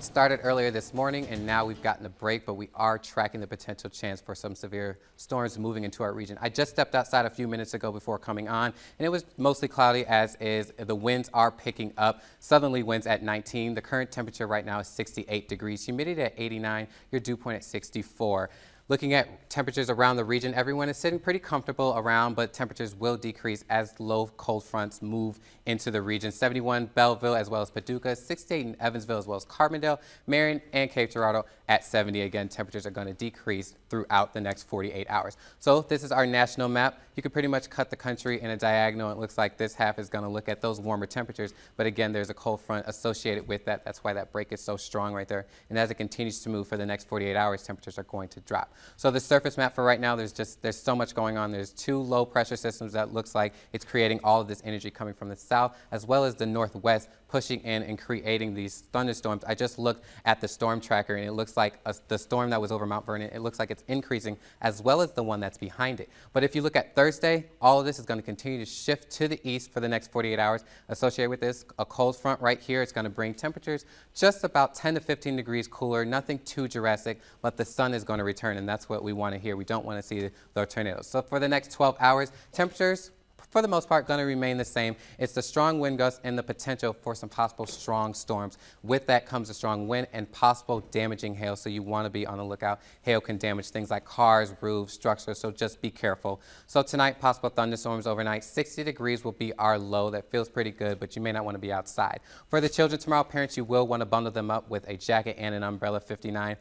It started earlier this morning, and now we've gotten a break, but we are tracking the potential chance for some severe storms moving into our region. I just stepped outside a few minutes ago before coming on, and it was mostly cloudy, as is. The winds are picking up. Southerly winds at 19. The current temperature right now is 68 degrees. Humidity at 89. Your dew point at 64. Looking at temperatures around the region, everyone is sitting pretty comfortable around, but temperatures will decrease as low cold fronts move into the region. 71 Belleville as well as Paducah, 68 in Evansville as well as Carbondale, Marion, and Cape Girardeau at 70. Again, temperatures are going to decrease throughout the next 48 hours. So this is our national map. You can pretty much cut the country in a diagonal. It looks like this half is going to look at those warmer temperatures, but again, there's a cold front associated with that. That's why that break is so strong right there. And as it continues to move for the next 48 hours, temperatures are going to drop. So the surface map for right now, there's so much going on. There's two low pressure systems that looks like it's creating all of this energy coming from the south as well as the northwest, pushing in and creating these thunderstorms. I just looked at the storm tracker, and it looks like the storm that was over Mount Vernon, it looks like it's increasing as well as the one that's behind it. But if you look at Thursday, all of this is going to continue to shift to the east for the next 48 hours. Associated with this, a cold front right here. It's going to bring temperatures just about 10 to 15 degrees cooler, nothing too drastic, but the sun is going to return, and that's what we want to hear. We don't want to see the tornadoes. So for the next 12 hours, temperatures for the most part, going to remain the same. It's the strong wind gusts and the potential for some possible strong storms. With that comes a strong wind and possible damaging hail, so you want to be on the lookout. Hail can damage things like cars, roofs, structures, so just be careful. So tonight, possible thunderstorms overnight. 60 degrees will be our low. That feels pretty good, but you may not want to be outside. For the children tomorrow, parents, you will want to bundle them up with a jacket and an umbrella. 59.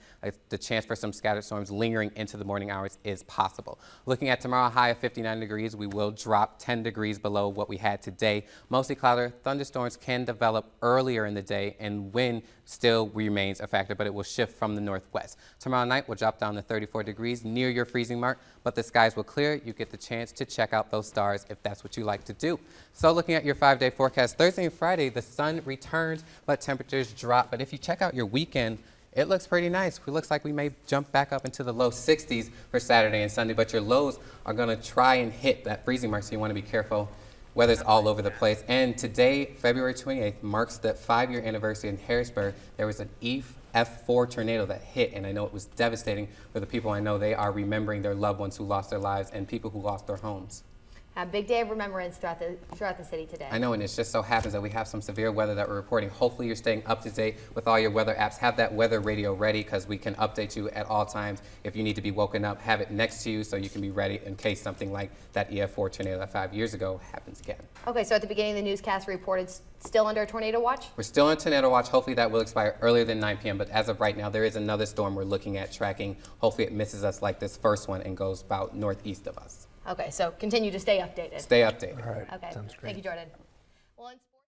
The chance for some scattered storms lingering into the morning hours is possible. Looking at tomorrow, high of 59 degrees, we will drop 10 degrees below what we had today. Mostly cloudy. Thunderstorms can develop earlier in the day, and wind still remains a factor, but it will shift from the northwest. Tomorrow night will drop down to 34 degrees, near your freezing mark, but the skies will clear. You get the chance to check out those stars if that's what you like to do. So looking at your 5-day forecast, Thursday and Friday, the sun returns, but temperatures drop. But if you check out your weekend, it looks pretty nice. It looks like we may jump back up into the low 60s for Saturday and Sunday, but your lows are going to try and hit that freezing mark, so you want to be careful. Weather's all over the place. And today, February 28th, marks the 5-year anniversary in Harrisburg. There was an F4 tornado that hit, and I know it was devastating for the people I know. They are remembering their loved ones who lost their lives and people who lost their homes. A big day of remembrance throughout the city today. I know, and it just so happens that we have some severe weather that we're reporting. Hopefully you're staying up to date with all your weather apps. Have that weather radio ready, because we can update you at all times. If you need to be woken up, have it next to you so you can be ready in case something like that EF4 tornado that 5 years ago happens again. Okay, so at the beginning of the newscast, reported still under tornado watch? We're still on tornado watch. Hopefully that will expire earlier than 9 p.m. But as of right now, there is another storm we're looking at tracking. Hopefully it misses us like this first one and goes about northeast of us. Okay, so continue to stay updated. Stay updated. All right. Okay, Sounds great. thank you, Jordan. Well,